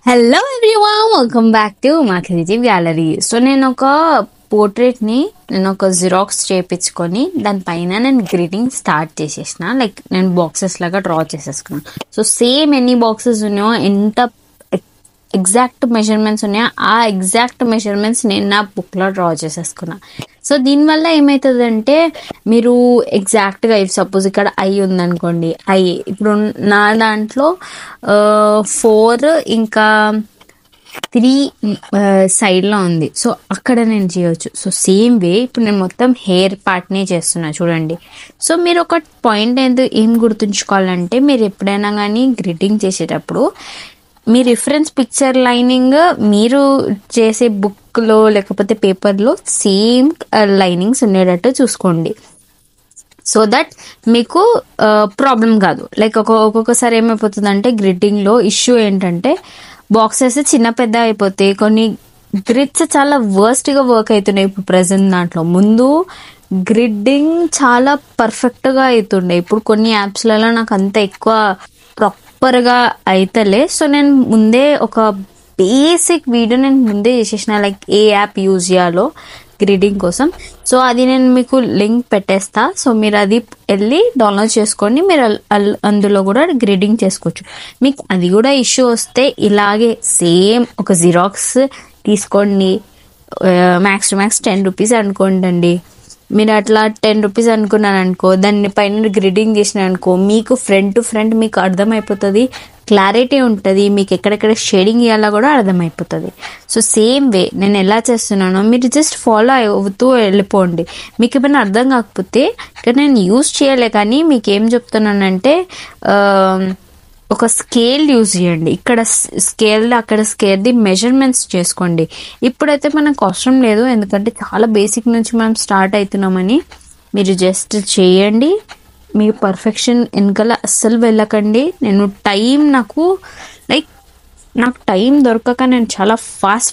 Hello everyone, welcome back to మా creative gallery. So నేను ఒక జిరాక్స్ చేయించుకొని దానిపైన నేను గ్రీటింగ్ స్టార్ట్ చేసేసిన. లైక్ నేను బాక్సెస్ లాగా డ్రా చేసేసుకున్నాను. సో సేమ్ ఎన్ని బాక్సెస్ ఉన్నాయో, ఎంత ఎగ్జాక్ట్ మెజర్మెంట్స్ ఉన్నాయో ఆ ఎగ్జాక్ట్ మెజర్మెంట్స్ నేను నా బుక్లో డ్రా చేసేసుకున్నా. సో దీనివల్ల ఏమవుతుందంటే, మీరు ఎగ్జాక్ట్గా సపోజ్ ఇక్కడ ఐ ఉందనుకోండి, ఇప్పుడు నా దాంట్లో 4 ఇంకా 3 సైడ్లో ఉంది. సో అక్కడ నేను చేయొచ్చు. సో సేమ్ వే ఇప్పుడు నేను మొత్తం హెయిర్ పార్ట్నే చేస్తున్నా చూడండి. సో మీరు ఒక పాయింట్ ఏం గుర్తుంచుకోవాలంటే, మీరు ఎప్పుడైనా కానీ గ్రీటింగ్ చేసేటప్పుడు మీ రిఫరెన్స్ పిక్చర్ లైనింగ్ మీరు చేసే బుక్లో లేకపోతే పేపర్లో సేమ్ లైనింగ్స్ ఉండేటట్టు చూసుకోండి. సో దట్ మీకు ప్రాబ్లం కాదు. లైక్ ఒక్కొక్కసారి ఏమైపోతుందంటే, గ్రిడ్డింగ్లో ఇష్యూ ఏంటంటే బాక్సెస్ చిన్న పెద్ద అయిపోతాయి. కొన్ని గ్రిడ్స్ చాలా వర్స్ట్గా వర్క్ అవుతున్నాయి ఇప్పుడు ప్రజెంట్ దాంట్లో. ముందు గ్రిడ్డింగ్ చాలా పర్ఫెక్ట్గా అవుతుండే. ఇప్పుడు కొన్ని యాప్స్లలో నాకు అంత ఎక్కువ ప్రాపర్గా అయితలే. సో నేను ముందే ఒక బేసిక్ వీడియో నేను ముందే చేసేసిన, లైక్ ఏ యాప్ యూజ్ చేయాలో గ్రీడింగ్ కోసం. సో అది నేను మీకు లింక్ పెట్టేస్తా. సో మీరు అది వెళ్ళి డౌన్లోడ్ చేసుకోండి. మీరు అందులో కూడా గ్రీడింగ్ చేసుకోవచ్చు. మీకు అది కూడా ఇష్యూ వస్తే ఇలాగే సేమ్ ఒక జిరాక్స్ తీసుకోండి. మ్యాక్స్ టు మ్యాక్స్ 10 రూపీస్ అనుకోండి. మీరు అట్లా 10 రూపీస్ అనుకున్నాను అనుకో, దాన్ని పైన గ్రిడ్డింగ్ చేసిన అనుకో, మీకు ఫ్రంట్ టు ఫ్రంట్ మీకు అర్థమైపోతుంది, క్లారిటీ ఉంటుంది, మీకు ఎక్కడెక్కడ షేడింగ్ ఇవ్వాలో కూడా అర్థమైపోతుంది. సో సేమ్ వే నేను ఎలా చేస్తున్నానో మీరు జస్ట్ ఫాలో అవుతూ వెళ్ళిపోండి. మీకు ఏమైనా అర్థం కాకపోతే ఇక్కడ నేను యూజ్ చేయలే, కానీ మీకు ఏం చెప్తున్నానంటే, ఒక స్కేల్ యూజ్ చేయండి. ఇక్కడ స్కేల్ అక్కడ స్కేల్ది మెజర్మెంట్స్ చేసుకోండి. ఇప్పుడైతే మనకు అవసరం లేదు, ఎందుకంటే చాలా బేసిక్ నుంచి మనం స్టార్ట్ అవుతున్నామని. మీరు జస్ట్ చేయండి. మీ పర్ఫెక్షన్ వెనకాల అస్సలు వెళ్ళకండి. నాకు టైం దొరకక నేను చాలా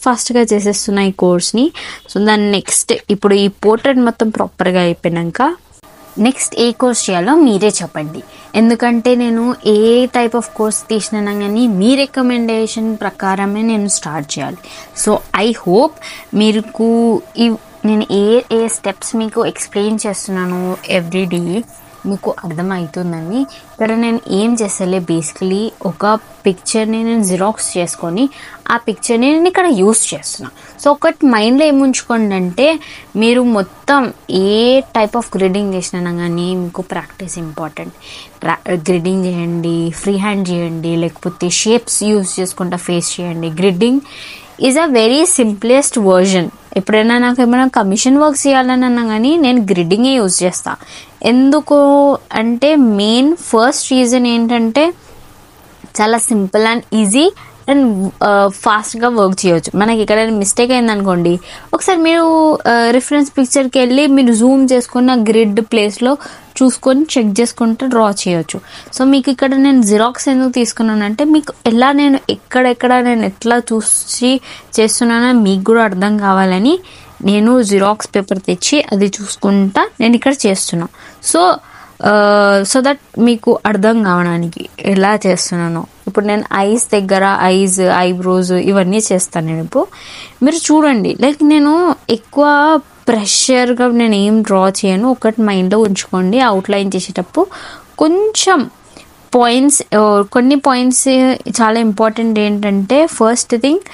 ఫాస్ట్గా చేసేస్తున్నా ఈ కోర్స్ని. సో దాన్ని నెక్స్ట్ ఇప్పుడు ఈ పోర్ట్రేట్ మొత్తం ప్రాపర్గా అయిపోయినాక నెక్స్ట్ ఏ కోర్స్ చేయాలో మీరే చెప్పండి. ఎందుకంటే నేను ఏ టైప్ ఆఫ్ కోర్స్ తీసినా కానీ మీ రికమెండేషన్ ప్రకారమే నేను స్టార్ట్ చేయాలి. సో ఐ హోప్ నేను ఏ స్టెప్స్ మీకు ఎక్స్ప్లెయిన్ చేస్తున్నాను ఎవ్రీడే మీకు అర్థమవుతుందని. ఇక్కడ నేను ఏం చేస్తలే, బేసికలీ ఒక పిక్చర్ని నేను జిరాక్స్ చేసుకొని ఆ పిక్చర్ని నేను ఇక్కడ యూస్ చేస్తున్నాను. సో ఒకటి మైండ్లో ఏముంచుకోండి అంటే, మీరు మొత్తం ఏ టైప్ ఆఫ్ గ్రిడ్డింగ్ చేసినా కానీ మీకు ప్రాక్టీస్ ఇంపార్టెంట్. గ్రిడ్డింగ్ చేయండి, ఫ్రీ హ్యాండ్ చేయండి, లేకపోతే షేప్స్ యూస్ చేసుకుంటా ఫేస్ చేయండి. Gridding is a very simplest version. ఎప్పుడైనా నాకు ఏమైనా కమిషన్ వర్క్స్ చేయాలని అన్నా కానీ నేను గ్రిడ్డింగే యూజ్ చేస్తా. ఎందుకు అంటే మెయిన్ ఫస్ట్ రీజన్ ఏంటంటే, చాలా సింపుల్ అండ్ ఈజీ అండ్ ఫాస్ట్గా వర్క్ చేయవచ్చు. మనకి ఎక్కడైనా మిస్టేక్ అయిందనుకోండి, ఒకసారి మీరు రిఫరెన్స్ పిక్చర్కి వెళ్ళి మీరు జూమ్ చేసుకున్న గ్రిడ్ ప్లేస్లో చూసుకొని చెక్ చేసుకుంటూ డ్రా చేయొచ్చు. సో మీకు ఇక్కడ నేను జిరాక్స్ ఎందుకు తీసుకున్నానంటే, మీకు నేను ఎక్కడెక్కడ నేను ఎట్లా చూసి చేస్తున్నానో మీకు కూడా అర్థం కావాలని నేను జిరాక్స్ పేపర్ తెచ్చి అది చూసుకుంటా నేను ఇక్కడ చేస్తున్నా. సో దట్ మీకు అర్థం కావడానికి ఎలా చేస్తున్నానో. ఇప్పుడు నేను ఐబ్రోస్ ఇవన్నీ చేస్తాను. నేను ఇప్పుడు మీరు చూడండి, లైక్ నేను ఎక్కువ ప్రెషర్గా నేను ఏం డ్రా చేయను. ఒకటి మైండ్లో ఉంచుకోండి. అవుట్లైన్ చేసేటప్పుడు కొన్ని పాయింట్స్ చాలా ఇంపార్టెంట్. ఏంటంటే, ఫస్ట్ థింగ్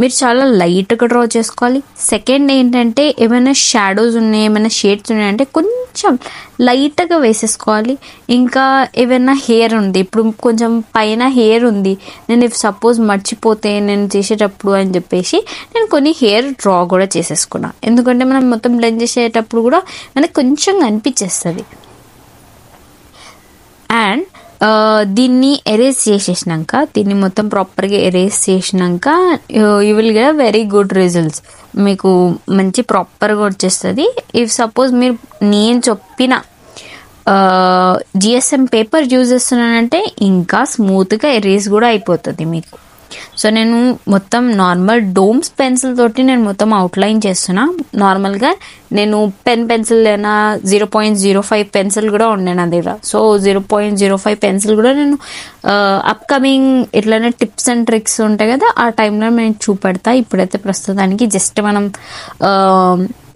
మీరు చాలా లైట్గా డ్రా చేసుకోవాలి. సెకండ్ ఏంటంటే, ఏమైనా షాడోస్ ఉన్నాయి, ఏమైనా షేడ్స్ ఉన్నాయంటే కొంచెం లైట్గా వేసేసుకోవాలి. ఇంకా ఏమైనా హెయిర్ ఉంది, ఇప్పుడు కొంచెం పైన హెయిర్ ఉంది, నేను సపోజ్ మర్చిపోతే నేను చేసేటప్పుడు అని చెప్పేసి నేను కొన్ని హెయిర్ డ్రా కూడా చేసేసుకున్నా. ఎందుకంటే మనం మొత్తం బ్లెండ్ చేసేటప్పుడు కూడా మనకు కొంచెం కనిపించేస్తుంది. అండ్ దీన్ని ఎరేజ్ చేసేసినాక, దీన్ని మొత్తం ప్రాపర్గా ఎరేజ్ చేసినాక you will get very good results. మీకు మంచి ప్రాపర్గా వచ్చేస్తుంది. ఇఫ్ సపోజ్ మీరు నేను చెప్పిన జిఎస్ఎం పేపర్ యూజ్ చేస్తున్నానంటే ఇంకా స్మూత్గా ఎరేజ్ కూడా అయిపోతుంది మీకు. సో నేను మొత్తం నార్మల్ డోమ్స్ పెన్సిల్ తోటి నేను మొత్తం అవుట్లైన్ చేస్తున్నా. నార్మల్గా నేను పెన్సిల్ అయినా 0.05 పెన్సిల్ కూడా ఉండే నా దగ్గర. సో 0.05 పెన్సిల్ కూడా నేను అప్కమింగ్ ఇట్లానే టిప్స్ అండ్ ట్రిక్స్ ఉంటాయి కదా, ఆ టైంలో నేను చూపెడతా. ఇప్పుడైతే ప్రస్తుతానికి జస్ట్ మనం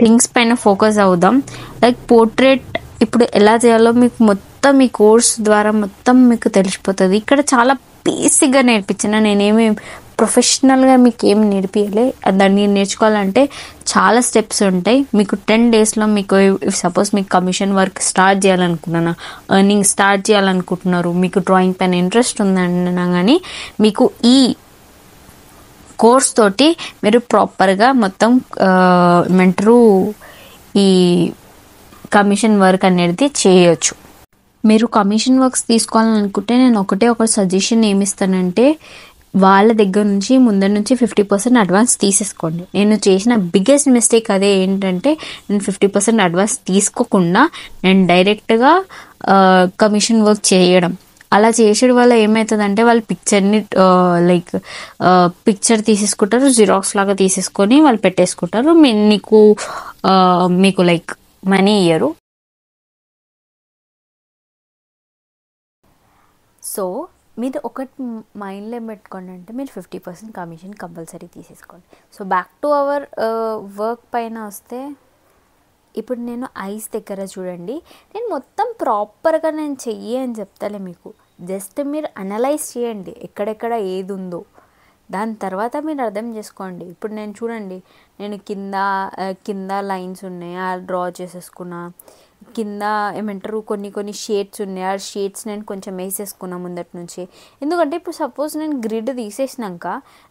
థింగ్స్ పైన ఫోకస్ అవుదాం. లైక్ పోర్ట్రేట్ ఇప్పుడు ఎలా చేయాలో మీకు మొత్తం ఈ కోర్స్ ద్వారా మొత్తం మీకు తెలిసిపోతుంది. ఇక్కడ చాలా బేసిక్గా నేర్పించిన, నేనేమి ప్రొఫెషనల్గా మీకు ఏమి నేర్పియలే. దాన్ని నేర్చుకోవాలంటే చాలా స్టెప్స్ ఉంటాయి. మీకు 10 డేస్లో మీకు సపోజ్ మీకు కమిషన్ వర్క్ స్టార్ట్ చేయాలనుకున్నాను, ఎర్నింగ్ స్టార్ట్ చేయాలనుకుంటున్నారు, మీకు డ్రాయింగ్ పైన ఇంట్రెస్ట్ ఉందన్నా కానీ మీకు ఈ కోర్స్ తోటి మీరు ప్రాపర్గా మొత్తం ఏమంటారు ఈ కమిషన్ వర్క్ అనేది చేయొచ్చు. మీరు కమిషన్ వర్క్స్ తీసుకోవాలనుకుంటే నేను ఒక సజెషన్ ఏమిస్తానంటే, వాళ్ళ దగ్గర నుంచి ముందర నుంచి 50% అడ్వాన్స్ తీసేసుకోండి. నేను చేసిన బిగ్గెస్ట్ మిస్టేక్ అదే ఏంటంటే, నేను 50% అడ్వాన్స్ తీసుకోకుండా నేను డైరెక్ట్గా కమిషన్ వర్క్ చేయడం. అలా చేసేది వల్ల ఏమవుతుందంటే, వాళ్ళు పిక్చర్ని లైక్ పిక్చర్ తీసేసుకుంటారు, జిరాక్స్ లాగా తీసేసుకొని వాళ్ళు పెట్టేసుకుంటారు. మీకు లైక్ మనీ ఇయ్యరు. సో మీరు ఒకటి మైండ్లో పెట్టుకోండి, అంటే మీరు 50% కమిషన్ కంపల్సరీ తీసేసుకోండి. So back to our work పైన వస్తే, ఇప్పుడు నేను ఐస్ దగ్గర చూడండి, నేను మొత్తం ప్రాపర్గా నేను చెయ్యి అని చెప్తాలే మీకు. జస్ట్ మీరు అనలైజ్ చేయండి ఎక్కడెక్కడ ఏది ఉందో, దాని తర్వాత మీరు అర్థం చేసుకోండి. ఇప్పుడు నేను చూడండి, నేను కింద లైన్స్ ఉన్నాయి, డ్రా చేసేసుకున్నా. కింద ఏమంటారు కొన్ని షేడ్స్ ఉన్నాయి, ఆ షేడ్స్ నేను కొంచెం వేసేసుకున్నా ముందటి నుంచి. ఎందుకంటే ఇప్పుడు సపోజ్ నేను గ్రిడ్ తీసేసినాక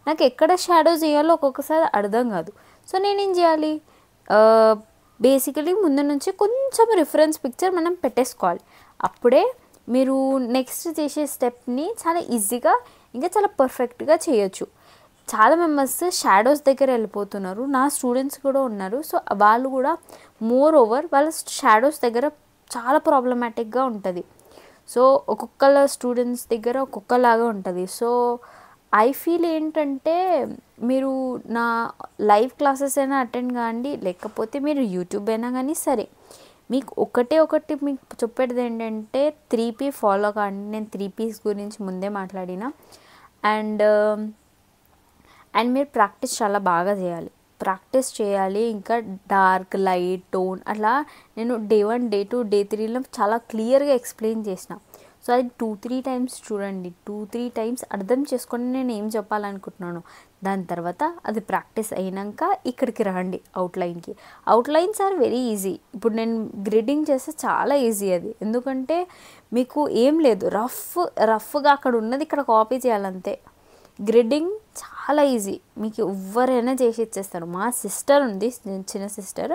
నాకు ఎక్కడ షాడోస్ వేయాలో ఒక్కొక్కసారి అర్థం కాదు. సో నేనేం చేయాలి, బేసికలీ ముందు నుంచి కొంచెం రిఫరెన్స్ పిక్చర్ మనం పెట్టేసుకోవాలి. అప్పుడే మీరు నెక్స్ట్ చేసే స్టెప్ని చాలా ఈజీగా ఇంకా చాలా పర్ఫెక్ట్గా చేయొచ్చు. చాలా మెంబర్స్ షాడోస్ దగ్గర వెళ్ళిపోతున్నారు, నా స్టూడెంట్స్ కూడా ఉన్నారు. సో వాళ్ళు కూడా మోర్ ఓవర్ వాళ్ళ షాడోస్ దగ్గర చాలా ప్రాబ్లమాటిక్గా ఉంటుంది. సో ఒక్కొక్కళ్ళ స్టూడెంట్స్ దగ్గర ఒక్కొక్కలాగా ఉంటుంది. సో ఐ ఫీల్ ఏంటంటే, మీరు నా లైవ్ క్లాసెస్ అయినా అటెండ్ కాండి, లేకపోతే మీరు యూట్యూబ్ అయినా కానీ సరే, మీకు ఒకటి మీకు చెప్పేది ఏంటంటే 3P ఫాలో కాండి. నేను 3Ps గురించి ముందే మాట్లాడిన. అండ్ మీరు ప్రాక్టీస్ చాలా బాగా చేయాలి. ఇంకా డార్క్, లైట్, టోన్ అట్లా నేను డే 1, డే 2, డే 3లో చాలా క్లియర్గా ఎక్స్ప్లెయిన్ చేసిన. సో అది 2-3 టైమ్స్ చూడండి, 2-3 టైమ్స్ అర్థం చేసుకొని నేను ఏం చెప్పాలనుకుంటున్నాను. దాని తర్వాత అది ప్రాక్టీస్ అయినాక ఇక్కడికి రండి అవుట్లైన్కి. Outlines are very easy. ఇప్పుడు నేను గ్రిడ్డింగ్ చేస్తే చాలా ఈజీ అది, ఎందుకంటే మీకు ఏం లేదు, రఫ్గా అక్కడ ఉన్నది ఇక్కడ కాపీ చేయాలంతే. గ్రిడ్డింగ్ చాలా ఈజీ, మీకు ఎవరైనా చేసి ఇచ్చేస్తారు. మా సిస్టర్ ఉంది, చిన్న sister,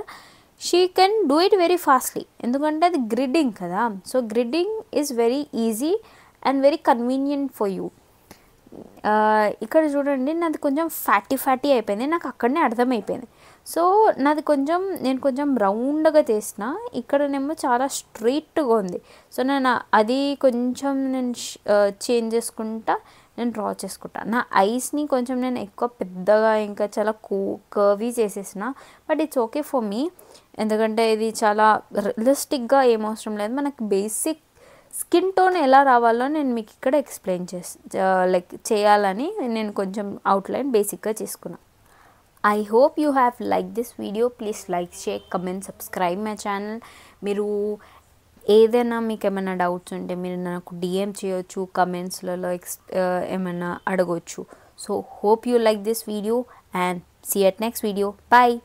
she can do it very fastly, ఎందుకంటే అది గ్రిడ్డింగ్ కదా. So gridding is very easy and very convenient for you. ఇక్కడ చూడండి, నాది కొంచెం ఫ్యాటీ అయిపోయింది, నాకు అక్కడనే అర్థమైపోయింది. సో నేను కొంచెం రౌండ్గా చేసిన, ఇక్కడనేమో చాలా స్ట్రైట్గా ఉంది. సో నేను అది కొంచెం చేంజ్ చేసుకుంటా, నేను డ్రా చేసుకుంటా. నా ఐస్ని కొంచెం నేను ఎక్కువ పెద్దగా ఇంకా చాలా కర్వీ చేసేసిన, but it's okay for me, ఎందుకంటే ఇది చాలా రియలిస్టిక్గా ఏం అవసరం లేదు. మనకు బేసిక్ స్కిన్ టోన్ ఎలా రావాలో నేను మీకు ఇక్కడ ఎక్స్ప్లెయిన్ చేయాలని నేను కొంచెం అవుట్లైన్ బేసిక్గా చేసుకున్నా. I hope you have liked this video. Please like, share, comment, subscribe my channel. మీరు ఏదైనా మీకు ఏమైనా డౌట్స్ ఉంటే మీరు నాకు DM చేయొచ్చు, కమెంట్స్లలో ఏమైనా అడగొచ్చు. So hope you like this video and see you at next video. Bye.